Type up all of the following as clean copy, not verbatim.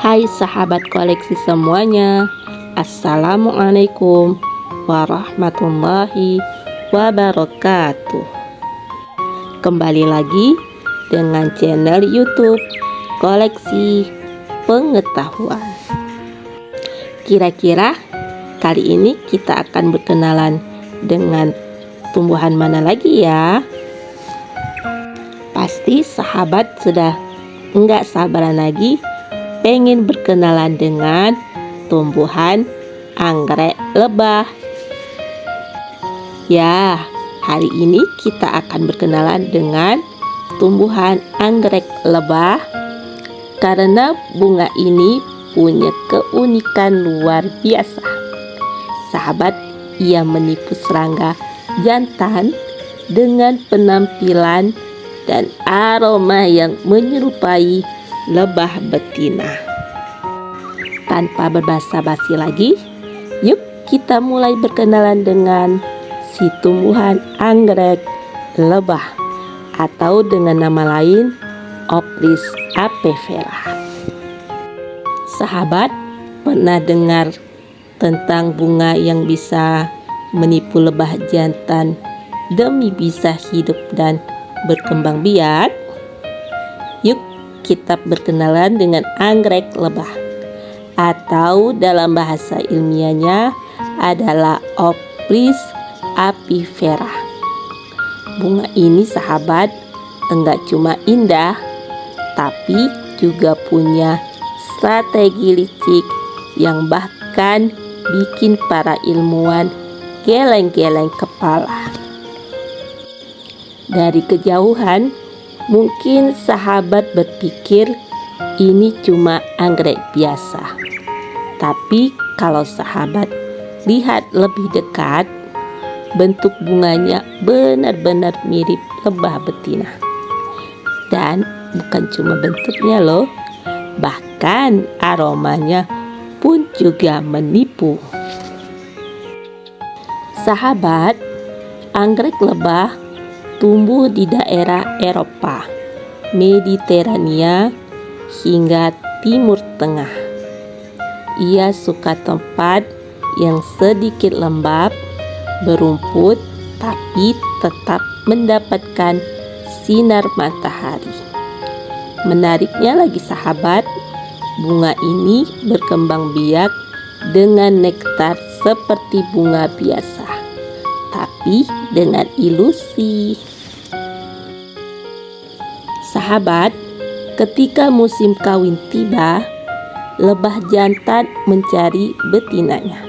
Hai sahabat koleksi semuanya, Assalamualaikum warahmatullahi wabarakatuh. Kembali lagi dengan channel YouTube Koleksi Pengetahuan. Kira-kira kali ini kita akan berkenalan dengan tumbuhan mana lagi ya? Pasti sahabat sudah enggak sabaran lagi pengen berkenalan dengan tumbuhan anggrek lebah. Ya, hari ini kita akan berkenalan dengan tumbuhan anggrek lebah karena bunga ini punya keunikan luar biasa. Sahabat, ia menipu serangga jantan dengan penampilan dan aroma yang menyerupai lebah betina. Tanpa berbasa-basi lagi, yuk kita mulai berkenalan dengan si tumbuhan anggrek lebah atau dengan nama lain Ophrys apifera. Sahabat, pernah dengar tentang bunga yang bisa menipu lebah jantan demi bisa hidup dan berkembang biak? Yuk kita berkenalan dengan anggrek lebah, atau dalam bahasa ilmiahnya adalah Ophrys apifera. Bunga ini sahabat enggak cuma indah, tapi juga punya strategi licik yang bahkan bikin para ilmuwan geleng-geleng kepala. Dari kejauhan mungkin sahabat berpikir ini cuma anggrek biasa. Tapi kalau sahabat lihat lebih dekat, bentuk bunganya benar-benar mirip lebah betina. Dan bukan cuma bentuknya loh, bahkan aromanya pun juga menipu. Sahabat, anggrek lebah tumbuh di daerah Eropa, Mediterania, hingga Timur Tengah. Ia suka tempat yang sedikit lembab, berumput, tapi tetap mendapatkan sinar matahari. Menariknya lagi sahabat, bunga ini berkembang biak dengan nektar seperti bunga biasa, tapi dengan ilusi. Sahabat, ketika musim kawin tiba, lebah jantan mencari betinanya.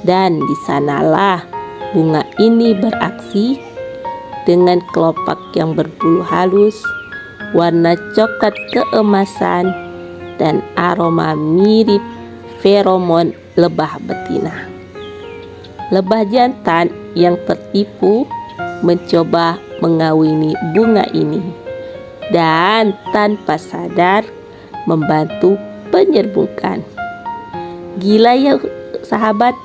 Dan di sanalah bunga ini beraksi dengan kelopak yang berbulu halus, warna coklat keemasan, dan aroma mirip feromon lebah betina. Lebah jantan yang tertipu mencoba mengawini bunga ini dan tanpa sadar membantu penyerbukan. Gila ya sahabat,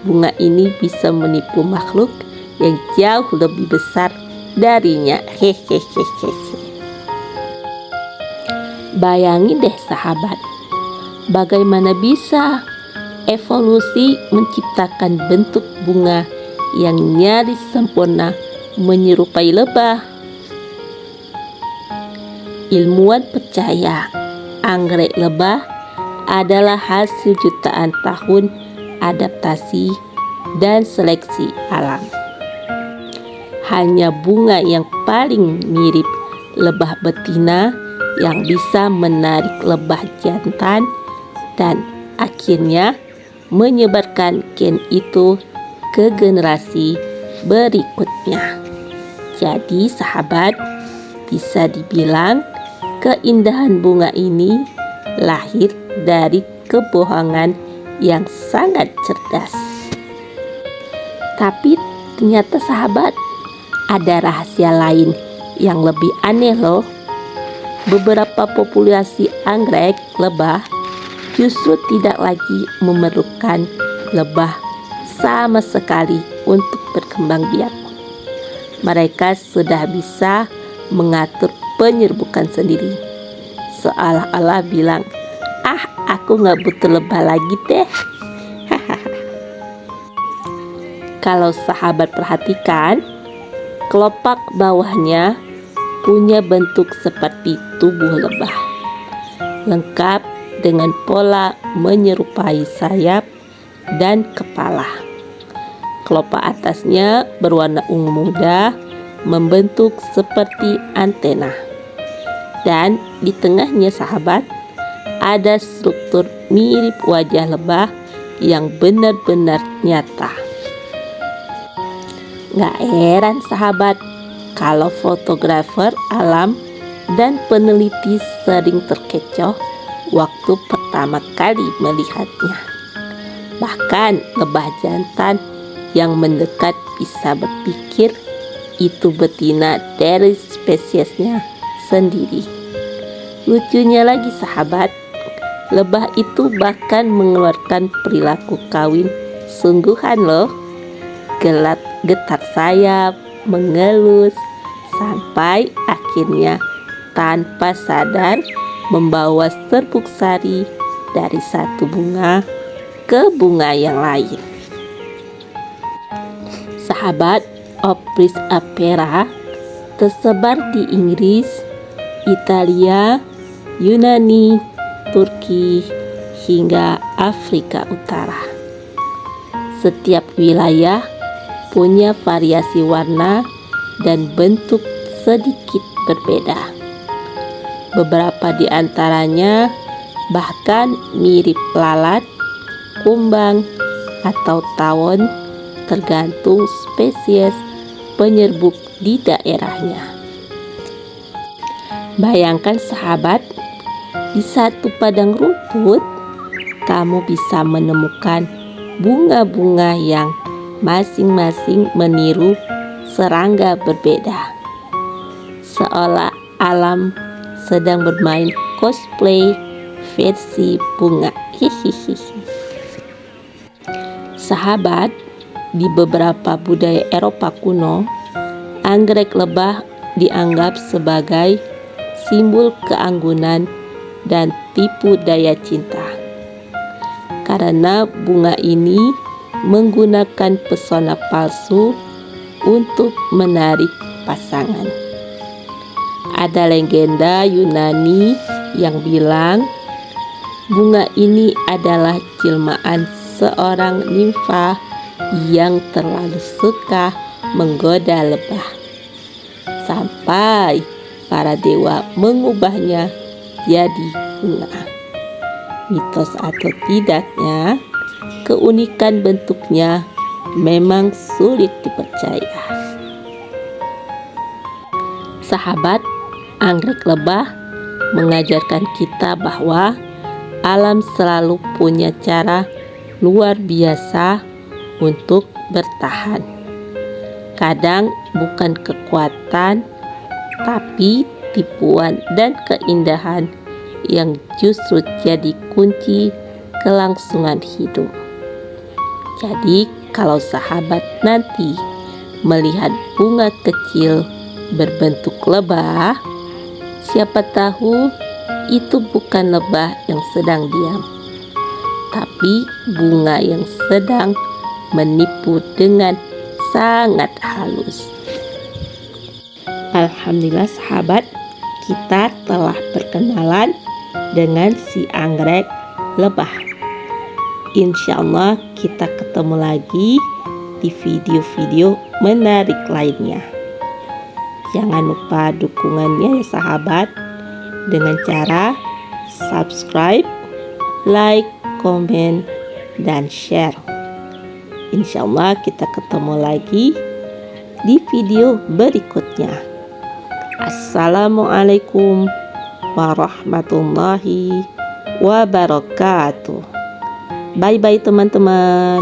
bunga ini bisa menipu makhluk yang jauh lebih besar darinya. Hehehe. Bayangin deh sahabat, bagaimana bisa evolusi menciptakan bentuk bunga yang nyaris sempurna menyerupai lebah. Ilmuwan percaya anggrek lebah adalah hasil jutaan tahun adaptasi dan seleksi alam. Hanya bunga yang paling mirip lebah betina yang bisa menarik lebah jantan dan akhirnya menyebarkan gen itu ke generasi berikutnya. Jadi sahabat, bisa dibilang keindahan bunga ini lahir dari kebohongan yang sangat cerdas. Tapi ternyata sahabat, ada rahasia lain yang lebih aneh loh. Beberapa populasi anggrek lebah justru tidak lagi memerlukan lebah sama sekali untuk berkembang biak. Mereka sudah bisa mengatur penyerbukan sendiri. Seolah-olah bilang, aku nggak butuh lebah lagi deh. Kalau sahabat perhatikan, kelopak bawahnya punya bentuk seperti tubuh lebah, lengkap dengan pola menyerupai sayap dan kepala. Kelopak atasnya berwarna ungu muda, membentuk seperti antena. Dan di tengahnya sahabat, ada struktur mirip wajah lebah yang benar-benar nyata. Gak heran sahabat kalau fotografer alam dan peneliti sering terkecoh waktu pertama kali melihatnya. Bahkan lebah jantan yang mendekat bisa berpikir itu betina dari spesiesnya sendiri. Lucunya lagi sahabat, lebah itu bahkan mengeluarkan perilaku kawin sungguhan loh. Getar sayap, mengelus, sampai akhirnya tanpa sadar membawa serbuk sari dari satu bunga ke bunga yang lain. Sahabat, Ophrys apera tersebar di Inggris, Italia, Yunani, Turki, hingga Afrika Utara. Setiap wilayah punya variasi warna dan bentuk sedikit berbeda. Beberapa di antaranya bahkan mirip lalat, kumbang, atau tawon, tergantung spesies penyerbuk di daerahnya. Bayangkan sahabat, di satu padang rumput kamu bisa menemukan bunga-bunga yang masing-masing meniru serangga berbeda, seolah alam sedang bermain cosplay versi bunga. Sahabat, di beberapa budaya Eropa kuno, anggrek lebah dianggap sebagai simbol keanggunan dan tipu daya cinta, karena bunga ini menggunakan pesona palsu untuk menarik pasangan. Ada legenda Yunani yang bilang bunga ini adalah jelmaan seorang nimfa yang terlalu suka menggoda lebah, sampai para dewa mengubahnya jadi bunga. Mitos atau tidaknya, keunikan bentuknya memang sulit dipercaya. Sahabat, anggrek lebah mengajarkan kita bahwa alam selalu punya cara luar biasa untuk bertahan. Kadang bukan kekuatan, tapi tipuan dan keindahan yang justru jadi kunci kelangsungan hidup. Jadi kalau sahabat nanti melihat bunga kecil berbentuk lebah, siapa tahu itu bukan lebah yang sedang diam, tapi bunga yang sedang menipu dengan sangat halus. Alhamdulillah sahabat, kita telah berkenalan dengan si anggrek lebah. Insya Allah kita ketemu lagi di video-video menarik lainnya. Jangan lupa dukungannya ya sahabat, dengan cara subscribe, like, komen, dan share. Insya Allah kita ketemu lagi di video berikutnya. Assalamualaikum warahmatullahi wabarakatuh. Bye-bye teman-teman.